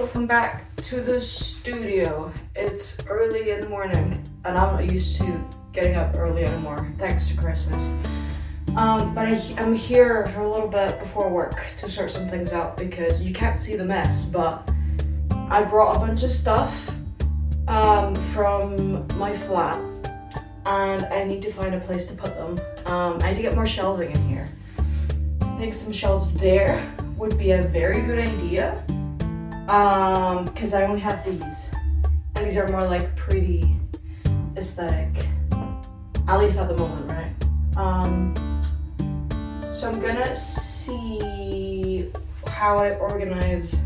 welcome back to the studio. It's early in the morning and I'm not used to getting up early anymore thanks to Christmas. But I'm here for a little bit before work to sort some things out because you can't see the mess, but I brought a bunch of stuff from my flat and I need to find a place to put them. I need to get more shelving in here. I think some shelves there would be a very good idea because I only have these and these are more like pretty aesthetic, at least at the moment, right? So I'm gonna see how I organize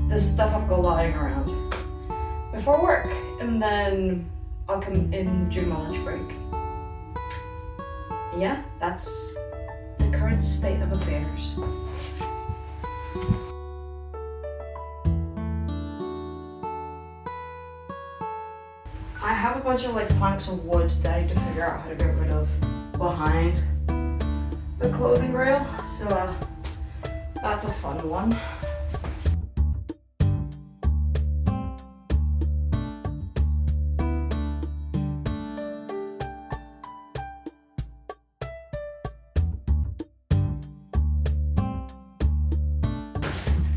the stuff I've got lying around before work, and then I'll come in during my lunch break. Yeah, that's the current state of affairs. I have a bunch of like planks of wood that I need to figure out how to get rid of behind the clothing rail, so that's a fun one.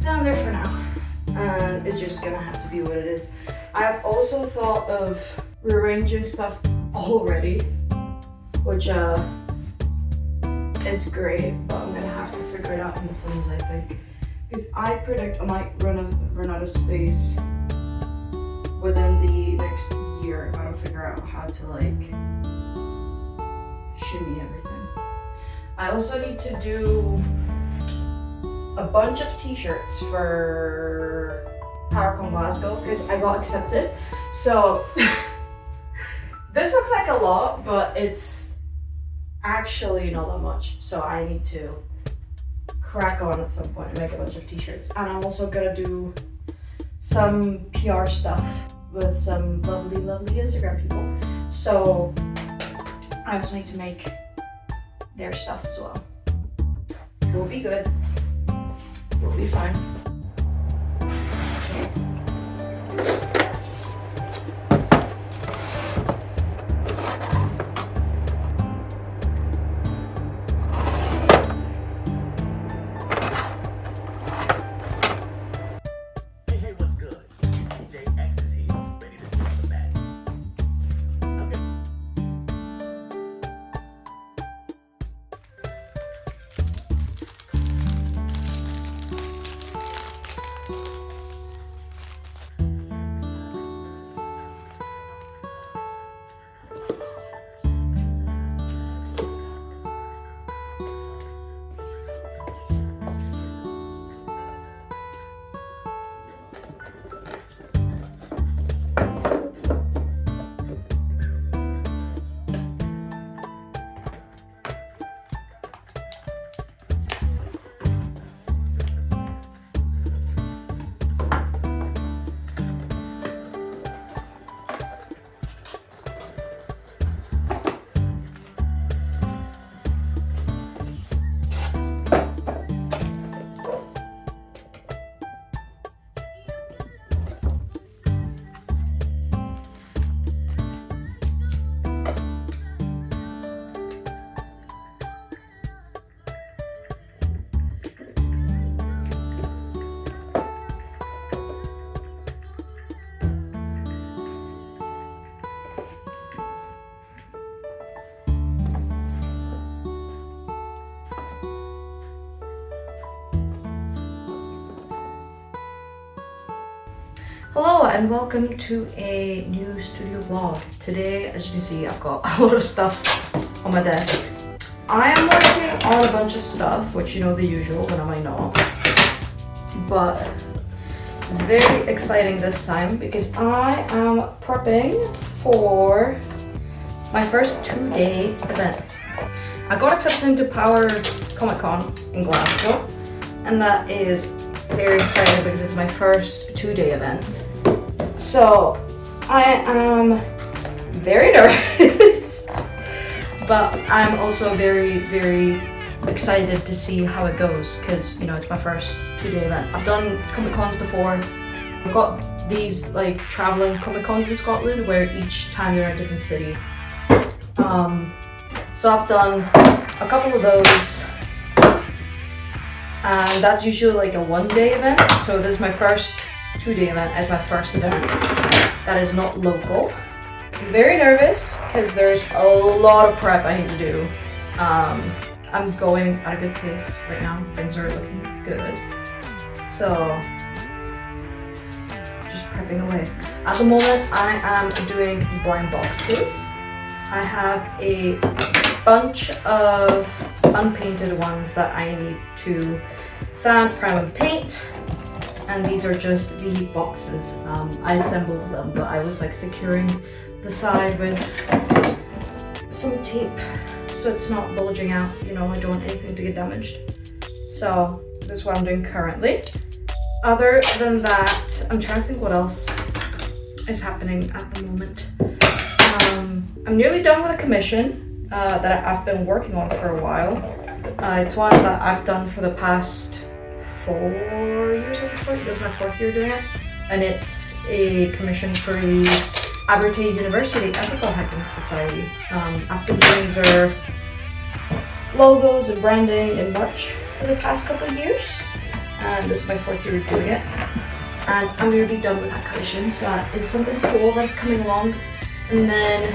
Down there for now, and it's just gonna have to be what it is. I have also thought of rearranging stuff already, which is great, but I'm gonna have to figure it out in the Sims, I think, because I predict I might run out of space within the next year if I don't figure out how to like shimmy everything. I also need to do a bunch of t-shirts for PowerCon Glasgow because I got accepted. So this looks like a lot, but it's actually not that much. So I need to crack on at some point and make a bunch of t-shirts. And I'm also gonna do some PR stuff with some lovely Instagram people. So I also need to make their stuff as well. It will be good. We'll be fine. Hey, what's good? DJ X is here, ready to start the magic. Hello and welcome to a new studio vlog. Today, as you can see, I've got a lot of stuff on my desk. I am working on a bunch of stuff, which you know the usual, but I might not. But it's very exciting this time because I am prepping for my first 2-day event. I got accepted into Power Comic Con in Glasgow, and that is very exciting because it's my first 2-day event. So I am very nervous, but I'm also very excited to see how it goes because, you know, it's my first 2-day event. I've done Comic Cons before, I've got these like traveling Comic Cons in Scotland where each time they're in a different city. So I've done a couple of those, and that's usually like a 1-day event. So this is my first 2-day event as my first event that is not local. I'm very nervous because there's a lot of prep I need to do. I'm going at a good pace right now. Things are looking good. So just prepping away. At the moment, I am doing blind boxes. I have a bunch of unpainted ones that I need to sand, prime, and paint. And these are just the boxes. I assembled them, but I was like securing the side with some tape so it's not bulging out. You know, I don't want anything to get damaged. So this is what I'm doing currently. Other than that, I'm trying to think what else is happening at the moment. I'm nearly done with a commission that I've been working on for a while. It's one that I've done for the past 4 years at this point. This is my 4th year doing it. And it's a commission for the Abertay University Ethical Hacking Society. I've been doing their logos and branding and merch for the past couple of years. And this is my 4th year doing it. And I'm nearly done with that commission, so it's something cool that's coming along. And then,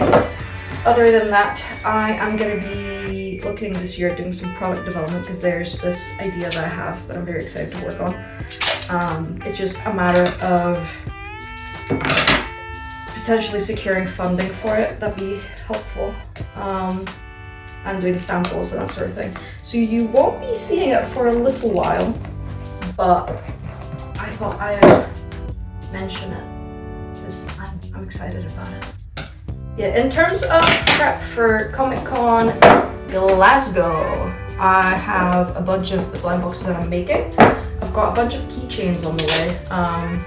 other than that, I am going to be looking this year at doing some product development because there's this idea that I have that I'm very excited to work on. It's just a matter of potentially securing funding for it. That'd be helpful. And doing samples and that sort of thing. So you won't be seeing it for a little while, but I thought I would mention it because I'm excited about it. Yeah, in terms of prep for Comic Con Glasgow, I have a bunch of the blind boxes that I'm making. I've got a bunch of keychains on the way,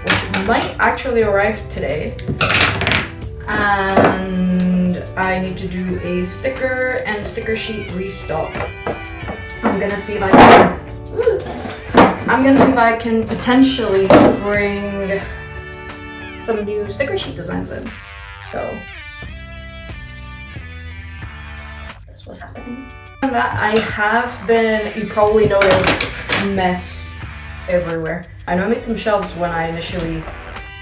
which might actually arrive today. And I need to do a sticker and sticker sheet restock. I'm gonna see if I can potentially bring some new sticker sheet designs in. So that's what's happening. And that I have been, you probably noticed, a mess everywhere. I know I made some shelves when I initially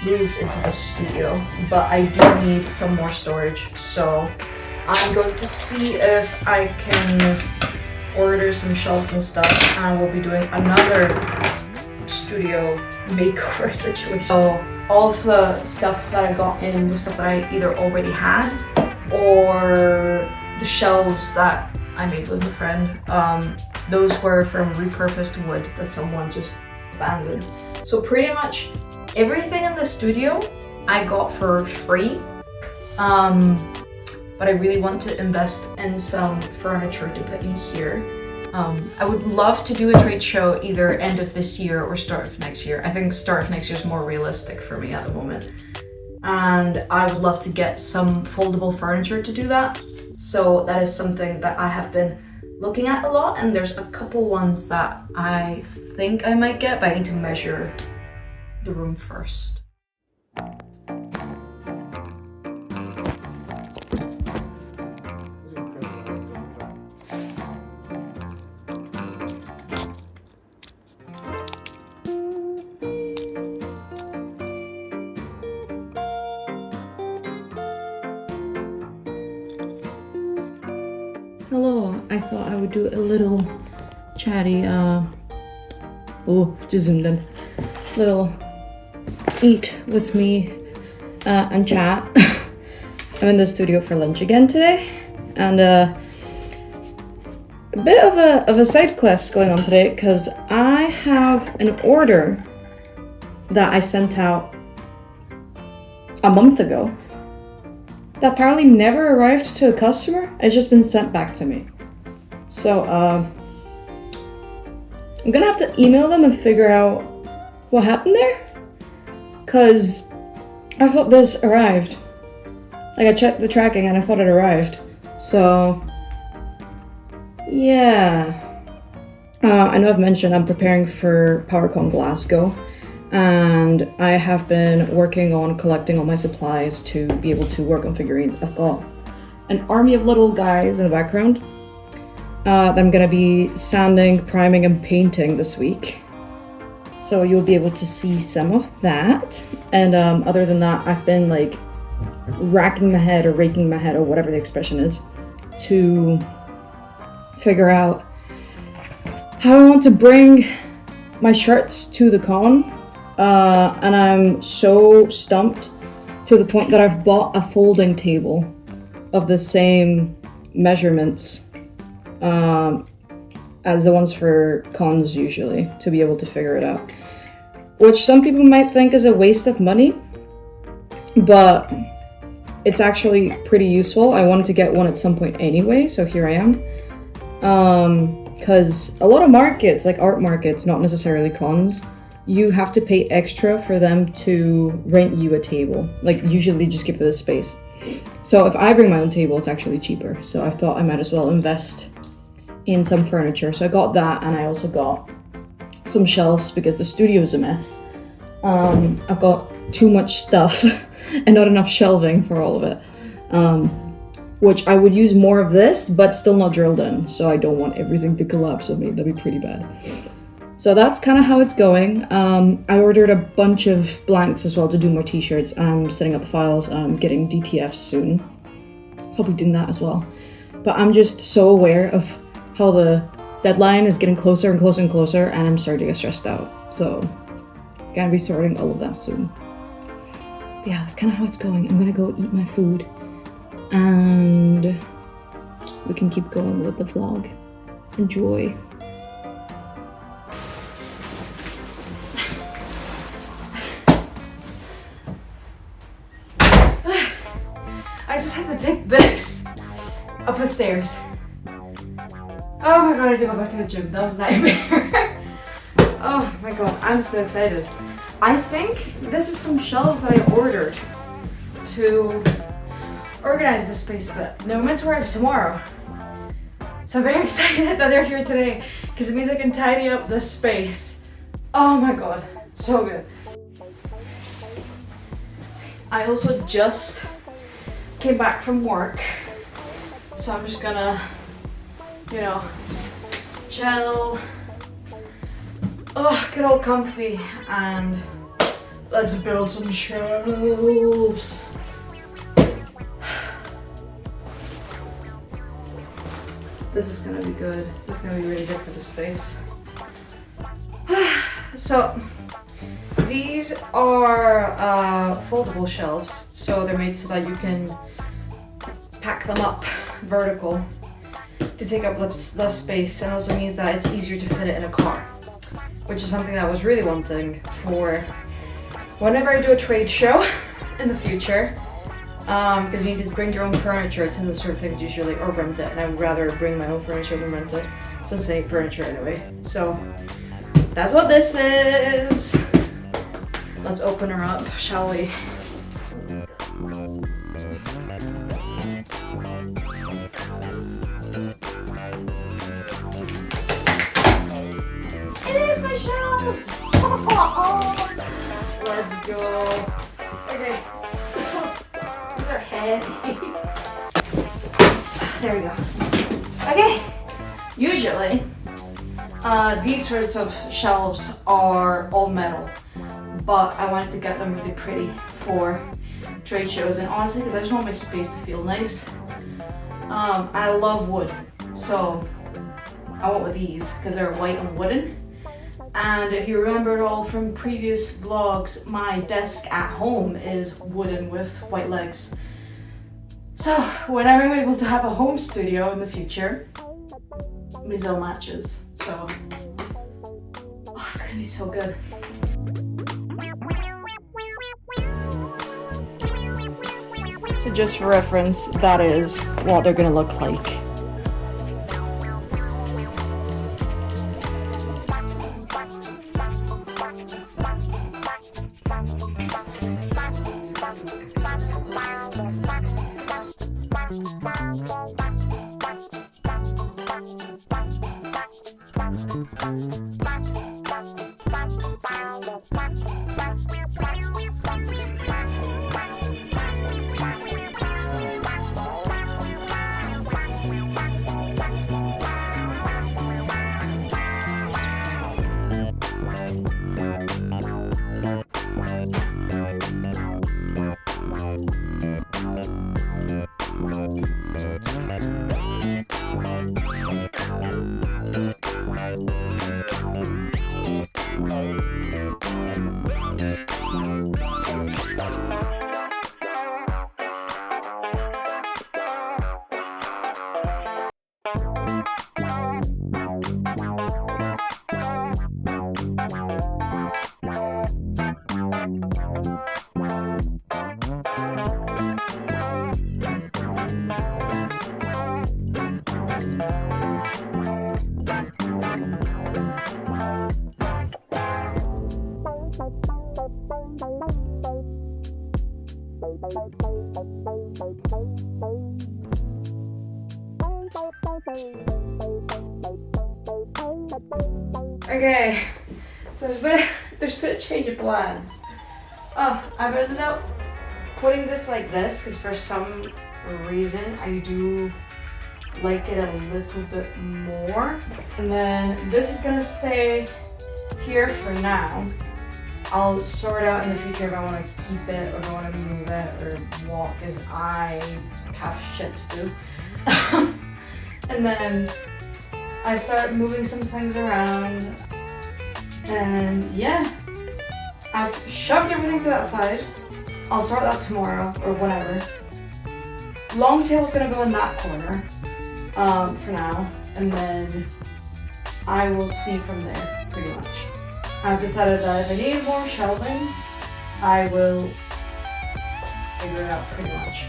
moved into the studio, but I do need some more storage. So I'm going to see if I can order some shelves and stuff, and we'll be doing another studio makeover situation. So all of the stuff that I got in was stuff that I either already had or the shelves that I made with a friend. Those were from repurposed wood that someone just abandoned. So pretty much everything in the studio I got for free, but I really want to invest in some furniture to put in here. I would love to do a trade show either end of this year or start of next year. I think start of next year is more realistic for me at the moment. And I would love to get some foldable furniture to do that. So that is something that I have been looking at a lot, and there's a couple ones that I think I might get, but I need to measure the room first. Hello, I thought I would do a little chatty, just zoomed in. Little eat with me and chat. I'm in the studio for lunch again today, and a bit of a side quest going on today because I have an order that I sent out a month ago that apparently never arrived to a customer. It's just been sent back to me. So I'm gonna have to email them and figure out what happened there, because I thought this arrived. Like, I checked the tracking and I thought it arrived. So yeah, I know I've mentioned I'm preparing for PowerCon Glasgow, and I have been working on collecting all my supplies to be able to work on figurines. I've got an army of little guys in the background that I'm gonna be sanding, priming, and painting this week. So you'll be able to see some of that. And other than that, I've been like racking my head or raking my head or whatever the expression is to figure out how I want to bring my shirts to the con. And I'm so stumped to the point that I've bought a folding table of the same measurements as the ones for cons usually, to be able to figure it out. Which some people might think is a waste of money, but it's actually pretty useful. I wanted to get one at some point anyway, so here I am. Because a lot of markets, like art markets, not necessarily cons, you have to pay extra for them to rent you a table. Like usually just give it the space. So if I bring my own table, it's actually cheaper. So I thought I might as well invest in some furniture. So I got that, and I also got some shelves because the studio's a mess. I've got too much stuff and not enough shelving for all of it. Which I would use more of this, but still not drilled in. So I don't want everything to collapse on me. That'd be pretty bad. So that's kind of how it's going. I ordered a bunch of blanks as well to do more t-shirts. I'm setting up the files. I'm getting DTFs soon. I'll be doing that as well. But I'm just so aware of how the deadline is getting closer and closer and closer, and I'm starting to get stressed out. So gonna be sorting all of that soon. But yeah, that's kind of how it's going. I'm gonna go eat my food, and we can keep going with the vlog. Enjoy. I just had to take this up the stairs. Oh my god, I had to go back to the gym. That was a nightmare. Oh my god, I'm so excited. I think this is some shelves that I ordered to organize the space a bit. They're meant to arrive tomorrow. So I'm very excited that they're here today because it means I can tidy up this space. Oh my god, so good. I also just came back from work, so I'm just gonna, you know, chill, get all comfy, and let's build some shelves. This is gonna be good. This is gonna be really good for the space. So these are foldable shelves, so they're made so that you can pack them up vertical to take up less space, and also means that it's easier to fit it in a car, which is something that I was really wanting for whenever I do a trade show in the future, because you need to bring your own furniture to the sort of things usually, or rent it, and I would rather bring my own furniture than rent it, since they need furniture anyway. So that's what this is. Let's open her up, shall we? It is my shelves! Let's go. Okay. These are heavy. There we go. Okay. Usually, these sorts of shelves are all metal, but I wanted to get them really pretty for trade shows, and honestly, because I just want my space to feel nice. I love wood, so I went with these because they're white and wooden. And if you remember it all from previous vlogs, my desk at home is wooden with white legs. So whenever I'm able to have a home studio in the future, these all matches. So it's gonna be so good. So just for reference, that is what they're gonna look like. Okay, so there's been a change of plans. Oh, I've ended up putting this like this because for some reason I do like it a little bit more. And then this is gonna stay here for now. I'll sort out in the future if I want to keep it or if I want to move it or what, because I have shit to do. And then I start moving some things around, and yeah, I've shoved everything to that side. I'll sort that tomorrow or whenever. Long tail's gonna go in that corner for now, and then I will see from there pretty much. I've decided that if I need more shelving, I will figure it out pretty much.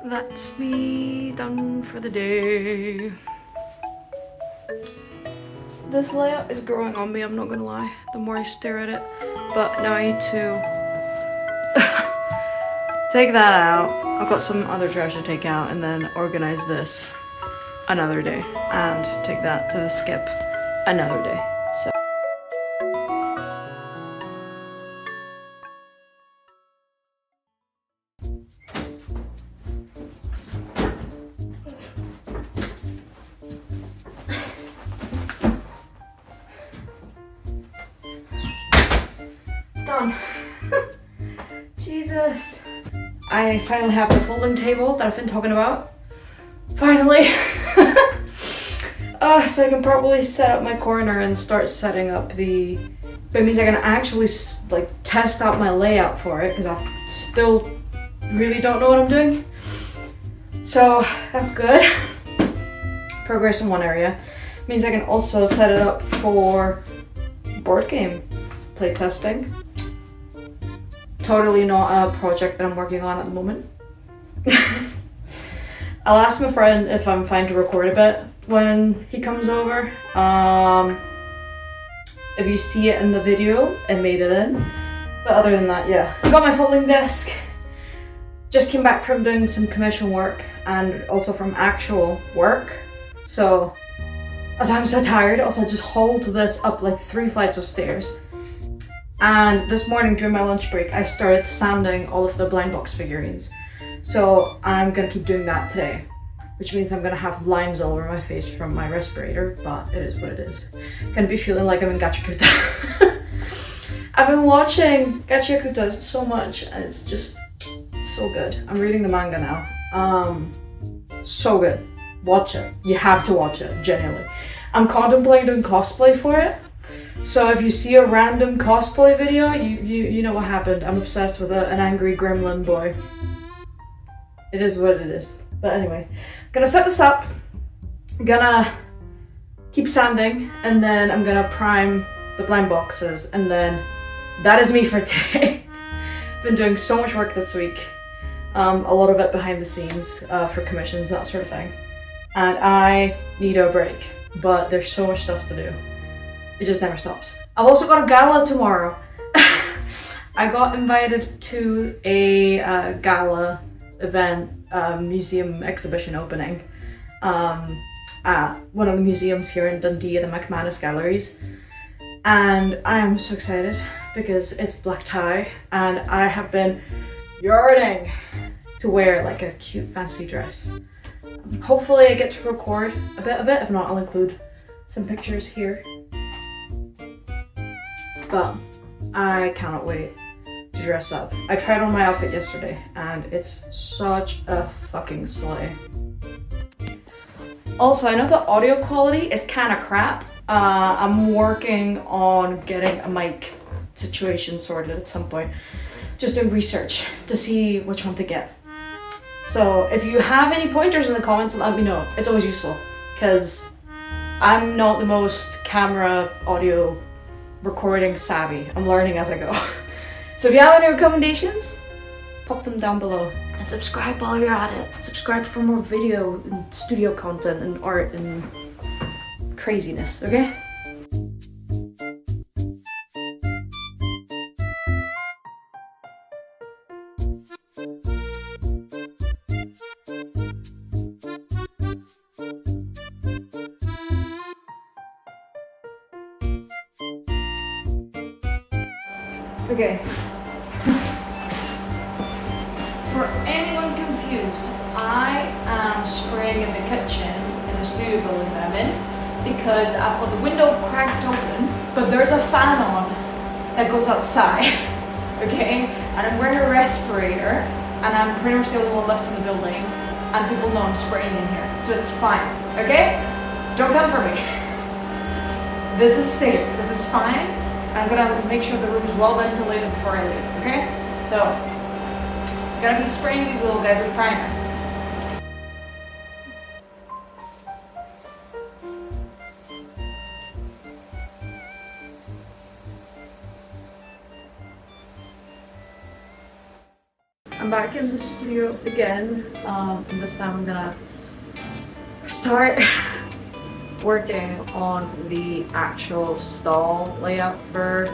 That's me done for the day. This layout is growing on me, I'm not gonna lie, the more I stare at it. But now I need to take that out. I've got some other trash to take out and then organize this another day and take that to the skip another day. So. Done. Jesus. I finally have the folding table that I've been talking about. Finally. So I can probably set up my corner and start setting up the... But it means I can actually like test out my layout for it because I still really don't know what I'm doing. So that's good. Progress in one area. Means I can also set it up for board game playtesting. Totally not a project that I'm working on at the moment. I'll ask my friend if I'm fine to record a bit when he comes over. If you see it in the video, it made it in. But other than that, yeah. I got my folding desk. Just came back from doing some commission work and also from actual work. So, as I'm so tired, also just hauled this up like 3 flights of stairs. And this morning during my lunch break, I started sanding all of the blind box figurines. So I'm gonna keep doing that today, which means I'm gonna have lines all over my face from my respirator, but it is what it is. Gonna be feeling like I'm in Gachakuta. I've been watching Gachakuta so much, and it's just so good. I'm reading the manga now. So good. Watch it. You have to watch it, genuinely. I'm contemplating doing cosplay for it. So if you see a random cosplay video, you know what happened. I'm obsessed with an angry gremlin boy. It is what it is. But anyway, gonna set this up. Gonna keep sanding, and then I'm gonna prime the blind boxes, and then that is me for today. Been doing so much work this week. A lot of it behind the scenes for commissions, that sort of thing. And I need a break, but there's so much stuff to do. It just never stops. I've also got a gala tomorrow. I got invited to a gala event, museum exhibition opening at one of the museums here in Dundee, the McManus Galleries. And I am so excited because it's black tie and I have been yearning to wear like a cute fancy dress. Hopefully I get to record a bit of it. If not, I'll include some pictures here. But I cannot wait to dress up. I tried on my outfit yesterday and it's such a fucking slay. Also, I know the audio quality is kind of crap. I'm working on getting a mic situation sorted at some point. Just doing research to see which one to get. So if you have any pointers in the comments, let me know. It's always useful because I'm not the most camera audio recording savvy. I'm learning as I go. So if you have any recommendations, pop them down below. And subscribe while you're at it. Subscribe for more video and studio content and art and craziness, okay? Okay. For anyone confused, I am spraying in the kitchen in the studio building that I'm in because I've got the window cracked open, but there's a fan on that goes outside, okay? And I'm wearing a respirator and I'm pretty much the only one left in the building and people know I'm spraying in here, so it's fine, okay? Don't come for me. This is safe, this is fine. I'm gonna make sure the room is well ventilated before I leave, okay? So, gonna be spraying these little guys with primer. I'm back in the studio again, and this time I'm gonna start working on the actual stall layout for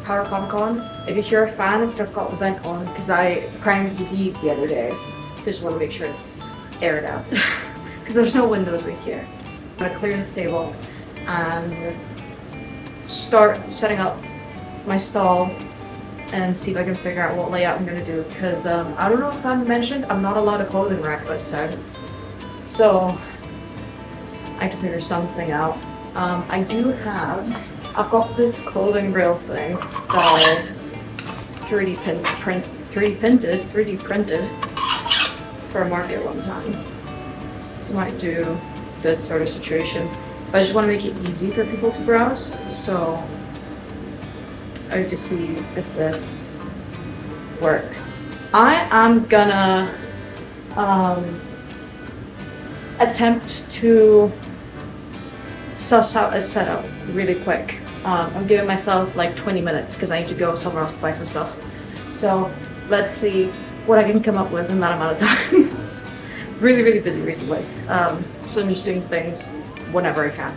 Power Comic Con. If you hear a fan, it's that I've got the vent on because I primed these the other day. So just want to make sure it's aired out because there's no windows in here. I'm gonna clear this table and start setting up my stall and see if I can figure out what layout I'm gonna do because I don't know if I mentioned I'm not allowed a clothing rack this side. So I have to figure something out. I've got this clothing rail thing that I 3D printed for a market one time. So I might do this sort of situation. But I just want to make it easy for people to browse. So I have to see if this works. I am gonna attempt to suss out a setup really quick. I'm giving myself like 20 minutes because I need to go somewhere else to buy some stuff. So let's see what I can come up with in that amount of time. Really, really busy recently. So I'm just doing things whenever I can.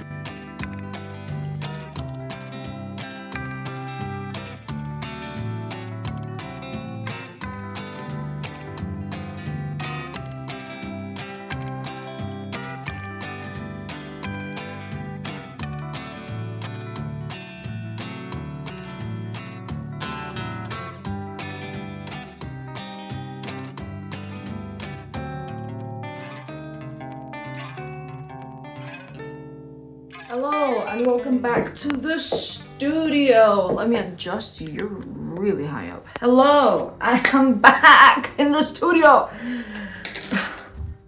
Hello and welcome back to the studio. Let me adjust you, you're really high up. Hello, I am back in the studio.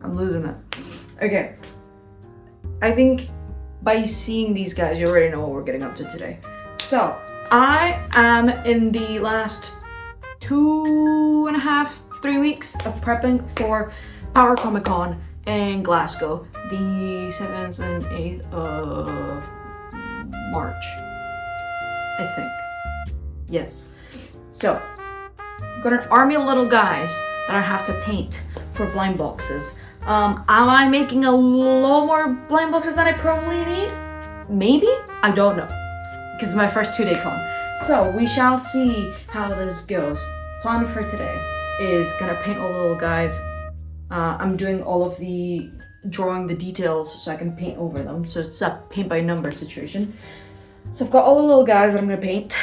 I'm losing it. Okay, I think by seeing these guys, you already know what we're getting up to today. So, I am in the last 2.5-3 weeks of prepping for Power Comic Con in Glasgow, the 7th and 8th of March, I think. Yes. So, I've got an army of little guys that I have to paint for blind boxes. Am I making a lot more blind boxes than I probably need? Maybe? I don't know. Because it's my first 2-day con. So, we shall see how this goes. Plan for today is gonna paint all the little guys. I'm doing all of the drawing the details so I can paint over them. So it's a paint by number situation. So I've got all the little guys that I'm gonna paint.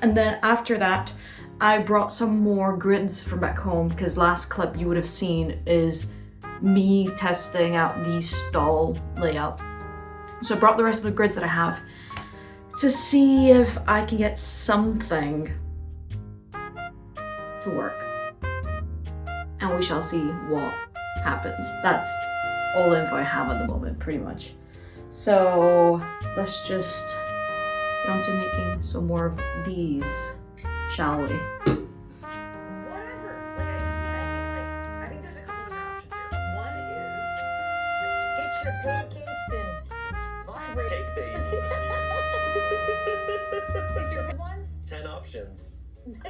And then after that, I brought some more grids from back home because last clip you would have seen is me testing out the stall layout. So I brought the rest of the grids that I have to see if I can get something to work. And we shall see what happens. That's all the info I have at the moment, pretty much. So let's just get on to making some more of these, shall we? Whatever. Like I think there's a couple different options here. One is get your pancakes and vibrate. Cake babies. Get your one. 10 options. I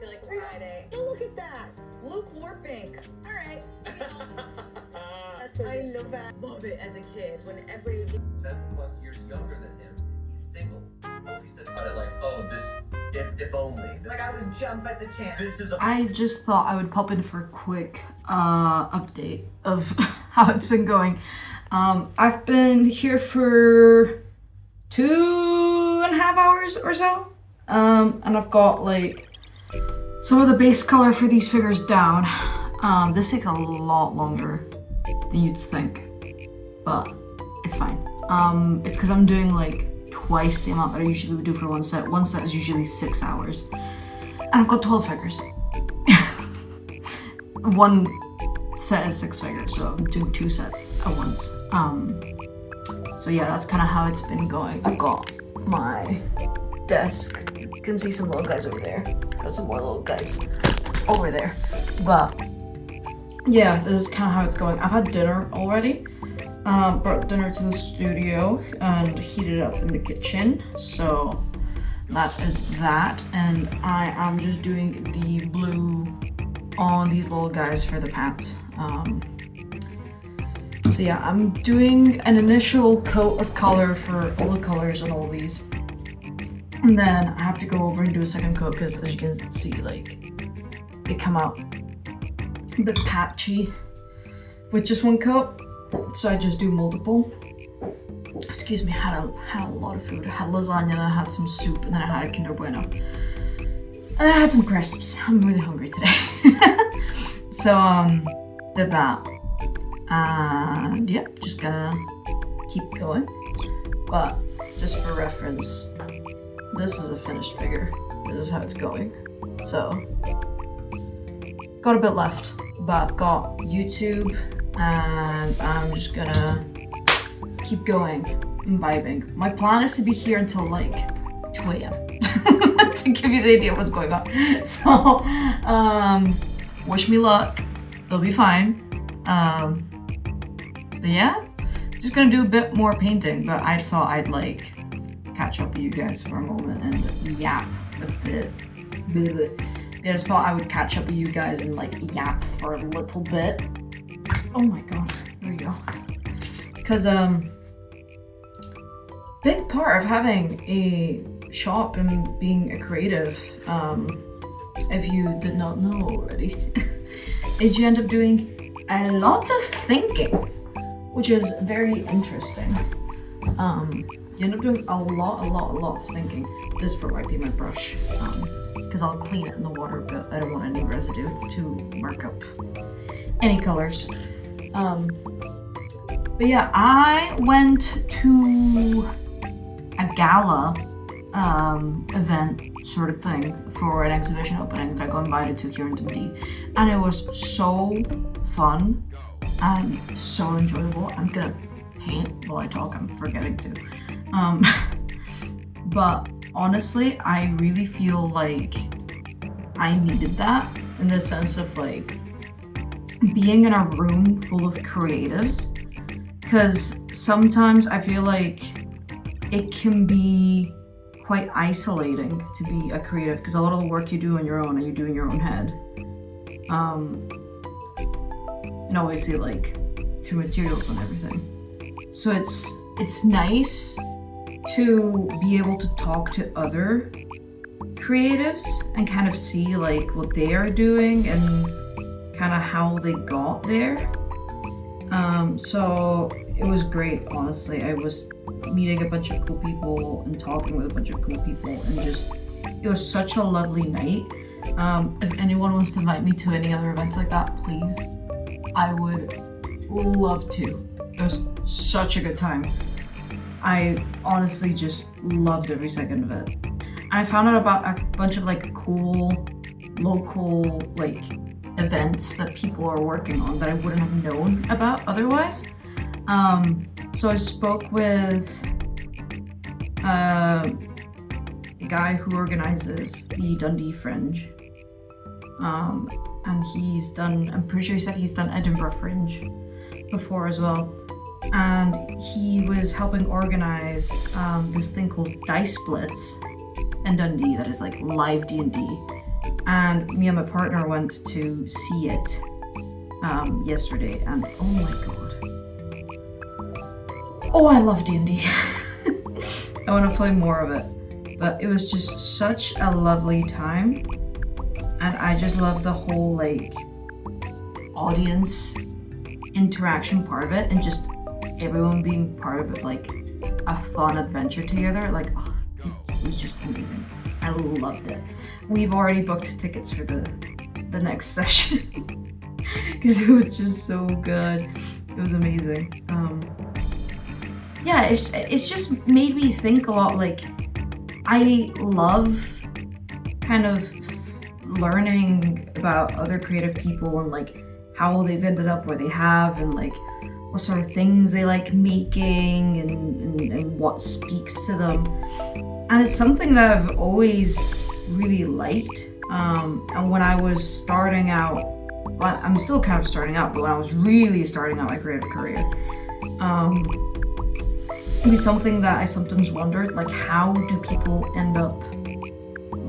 feel like Friday. Oh, look at that. Lukewarming. All right. That's what I love that. Love it as a kid. When everybody 10 plus years younger than him. He's single. Oh, he said about it like, oh, this, if only. This, like I would jump at the chance. this is a I just thought I would pop in for a quick update of how it's been going. I've been here for 2.5 hours or so. And I've got like some of the base color for these figures down. This takes a lot longer than you'd think, but it's fine. It's because I'm doing like twice the amount that I usually would do for one set. One set is usually 6 hours. And I've got 12 figures. One set is 6 figures, so I'm doing 2 sets at once. So yeah, that's kind of how it's been going. I've got my desk. You can see some little guys over there. Got some more little guys over there. But yeah, this is kind of how it's going. I've had dinner already. Brought dinner to the studio and heated it up in the kitchen. So that is that. And I am just doing the blue on these little guys for the pants. So yeah, I'm doing an initial coat of color for all the colors on all these. And then I have to go over and do a second coat because as you can see, like, they come out a bit patchy with just one coat. So I just do multiple. Excuse me, I had a lot of food. I had lasagna, I had some soup, and then I had a Kinder Bueno. And I had some crisps. I'm really hungry today. So, did that. And yeah, just gonna keep going. But just for reference, this is a finished figure. This is how it's going. So, got a bit left, but I've got YouTube, and I'm just gonna keep going and vibing. My plan is to be here until like 2 a.m. to give you the idea of what's going on. So, wish me luck. It'll be fine. But yeah, just gonna do a bit more painting, but I thought I'd like catch up with you guys for a moment and yap a bit. I just thought I would catch up with you guys and like yap for a little bit. Oh my god, there we go. Because big part of having a shop and being a creative, if you did not know already, is you end up doing a lot of thinking, which is very interesting. You end up doing a lot of thinking. This is for wiping my brush, because I'll clean it in the water, but I don't want any residue to mark up any colors. But yeah, I went to a gala event sort of thing for an exhibition opening that I got invited to here in Dundee, and it was so fun and so enjoyable. I'm gonna paint while I talk, I'm forgetting to. But honestly, I really feel like I needed that in the sense of like being in a room full of creatives, because sometimes I feel like it can be quite isolating to be a creative, because a lot of the work you do on your own and you do in your own head. And obviously like through materials and everything. So it's nice to be able to talk to other creatives and kind of see like what they are doing and kind of how they got there. So it was great, honestly. I was meeting a bunch of cool people and talking with a bunch of cool people, and just it was such a lovely night. If anyone wants to invite me to any other events like that, please, I would love to. It was such a good time. I honestly just loved every second of it. And I found out about a bunch of like cool local like events that people are working on that I wouldn't have known about otherwise. So I spoke with a guy who organizes the Dundee Fringe. And he's done, I'm pretty sure he said he's done Edinburgh Fringe before as well. And he was helping organize this thing called Dice Blitz in Dundee that is like live D&D. And me and my partner went to see it yesterday, and oh my god. Oh, I love D&D. I want to play more of it. But it was just such a lovely time. And I just love the whole like audience interaction part of it, and just everyone being part of it, like a fun adventure together. Like, oh, it was just amazing. I loved it. We've already booked tickets for the next session because it was just so good. It was amazing. Yeah, it's just made me think a lot. Like, I love kind of learning about other creative people and like how they've ended up where they have, and like what sort of things they like making, and what speaks to them. And it's something that I've always really liked. And when I was starting out, well, I'm still kind of starting out, but when I was really starting out my creative career, it was something that I sometimes wondered, like, how do people end up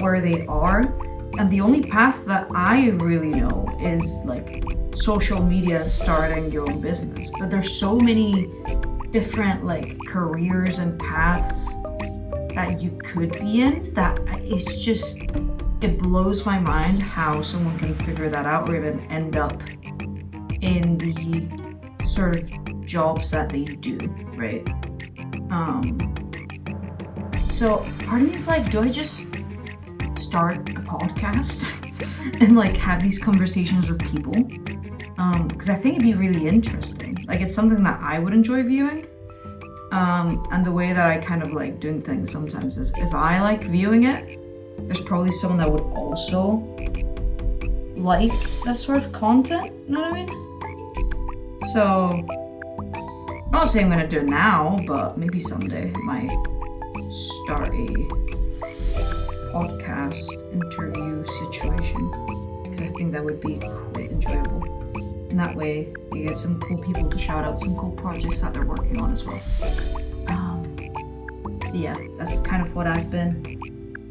where they are? And the only path that I really know is like social media, starting your own business. But there's so many different like careers and paths that you could be in, that it's just, it blows my mind how someone can figure that out or even end up in the sort of jobs that they do, right? So part of me is like, do I just start a podcast and like have these conversations with people? Because I think it'd be really interesting. Like, it's something that I would enjoy viewing. And the way that I kind of like doing things sometimes is, if I like viewing it, there's probably someone that would also like that sort of content, you know what I mean? So, I'm not saying I'm gonna do it now, but maybe someday I might start a podcast interview situation, because I think that would be quite enjoyable. And that way you get some cool people to shout out some cool projects that they're working on as well. Yeah, that's kind of what I've been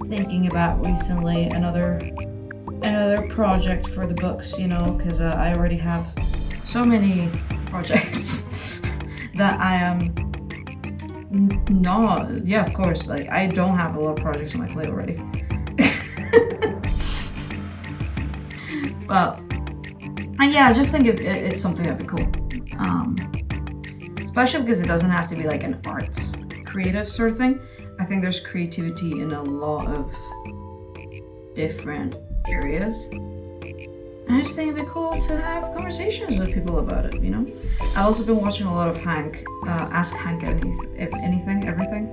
thinking about recently. Another project for the books, you know, because I already have so many projects that I am not, yeah, of course, like I don't have a lot of projects on my plate already. But yeah, I just think it's something that'd be cool. Especially because it doesn't have to be like an arts creative sort of thing. I think there's creativity in a lot of different areas. I just think it'd be cool to have conversations with people about it, you know? I've also been watching a lot of Hank, Ask Hank Anything, Everything.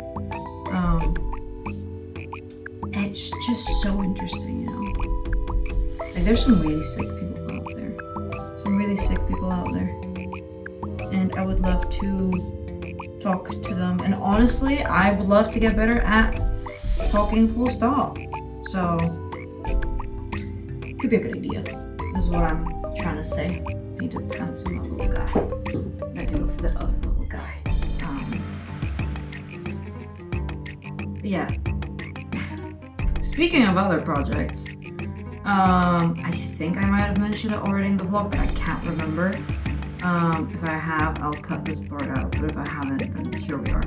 It's just so interesting, you know? Like, there's some really sick people out there. And I would love to talk to them. And honestly, I would love to get better at talking full stop. So, could be a good idea. Is what I'm trying to say. I need to cancel my little guy. I need to go for the other little guy. But yeah, speaking of other projects, I think I might have mentioned it already in the vlog, but I can't remember. If I have, I'll cut this part out, but if I haven't, then here we are.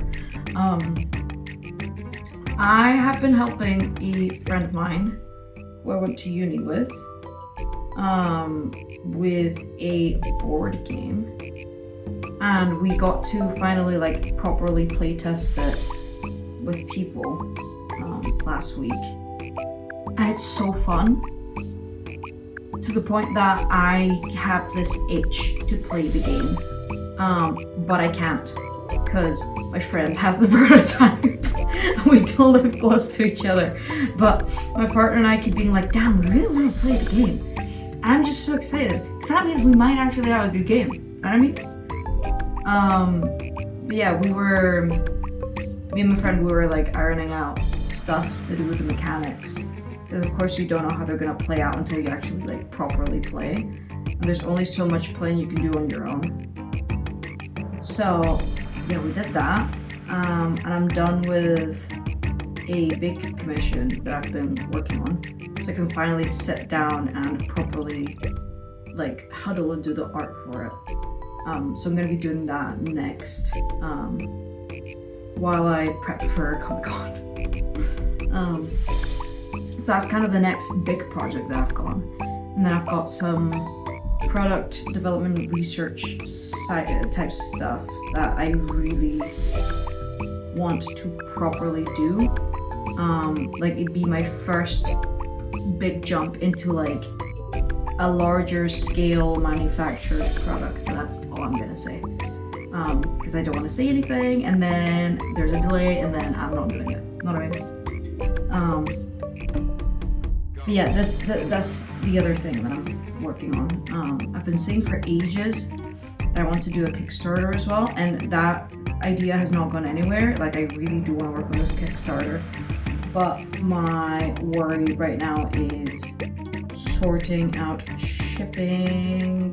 I have been helping a friend of mine who I went to uni with a board game, and we got to finally like properly play test it with people last week, and it's so fun to the point that I have this itch to play the game, but I can't because my friend has the prototype and we don't live close to each other. But my partner and I keep being like, damn, we really want to play the game. And I'm just so excited because that means we might actually have a good game. You know what I mean? But yeah, me and my friend, we were like ironing out stuff to do with the mechanics. Because of course you don't know how they're gonna play out until you actually like properly play. And there's only so much playing you can do on your own. So yeah, we did that. And I'm done with a big commission that I've been working on. So I can finally sit down and properly like huddle and do the art for it. So I'm gonna be doing that next while I prep for Comic-Con. So that's kind of the next big project that I've got. And then I've got some product development research type stuff that I really want to properly do. Like it'd be my first big jump into like a larger scale manufactured product. So that's all I'm gonna say. Because I don't want to say anything and then there's a delay and then I'm not doing it. Know what I mean? But yeah, that's the other thing that I'm working on. I've been saying for ages that I want to do a Kickstarter as well, and that idea has not gone anywhere. Like I really do want to work on this Kickstarter, but my worry right now is sorting out shipping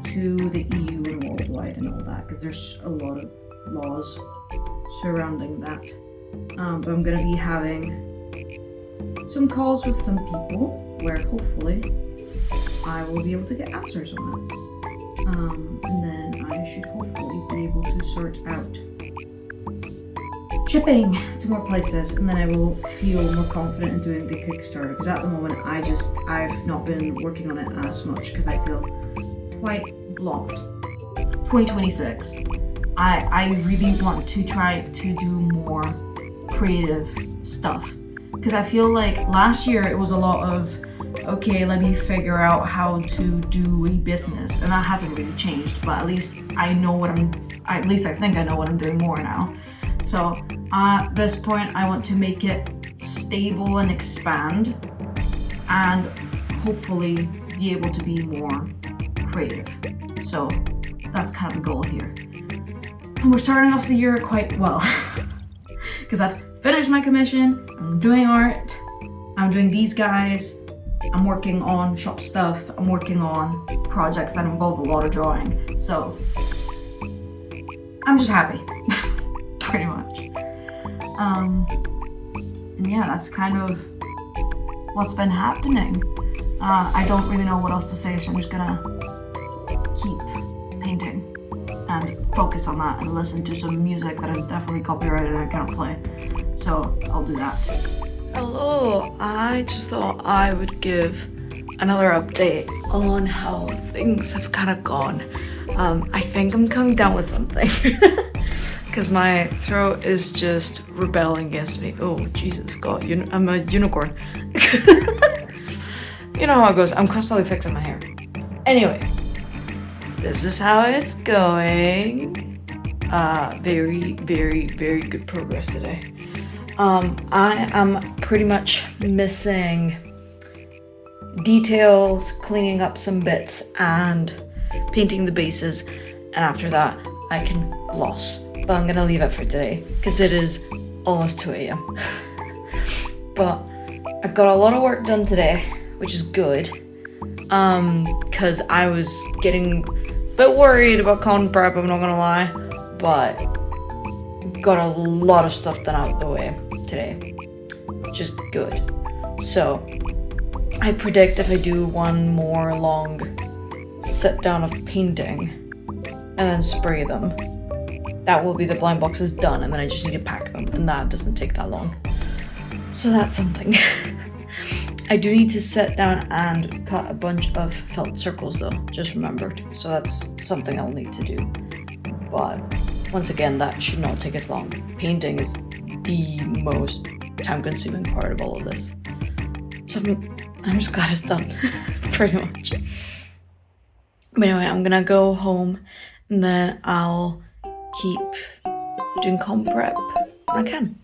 to the EU and worldwide and all that, because there's a lot of laws surrounding that. But I'm gonna be having some calls with some people where hopefully I will be able to get answers on that. And then I should hopefully be able to sort out shipping to more places, and then I will feel more confident in doing the Kickstarter, because at the moment I've not been working on it as much because I feel quite blocked. 2026. I really want to try to do more creative stuff, because I feel like last year it was a lot of, okay, let me figure out how to do a business, and that hasn't really changed, but at least I know at least I think I know what I'm doing more now. So at this point I want to make it stable and expand and hopefully be able to be more creative. So that's kind of the goal here. And we're starting off the year quite well because I've finished my commission, I'm doing art, I'm doing these guys, I'm working on shop stuff, I'm working on projects that involve a lot of drawing. So I'm just happy, pretty much. And yeah, that's kind of what's been happening. I don't really know what else to say, so I'm just gonna keep painting and focus on that and listen to some music that is definitely copyrighted and I cannot play. So I'll do that. Hello, I just thought I would give another update on how things have kind of gone. I think I'm coming down with something because my throat is just rebelling against me. Oh, Jesus God, I'm a unicorn. You know how it goes. I'm constantly fixing my hair. Anyway, this is how it's going. Very, very, very good progress today. I am pretty much missing details, cleaning up some bits, and painting the bases. And after that, I can gloss. But I'm gonna leave it for today because it is almost 2 a.m. But I got a lot of work done today, which is good. Because I was getting a bit worried about con prep, I'm not gonna lie. But got a lot of stuff done out of the way today, which is good. So I predict if I do one more long sit down of painting and then spray them, that will be the blind boxes done, and then I just need to pack them, and that doesn't take that long. So that's something. I do need to sit down and cut a bunch of felt circles though, just remembered. So that's something I'll need to do. But once again, that should not take as long. Painting is the most time-consuming part of all of this. So I'm just glad it's done, pretty much. But anyway, I'm gonna go home and then I'll keep doing comp prep when I can.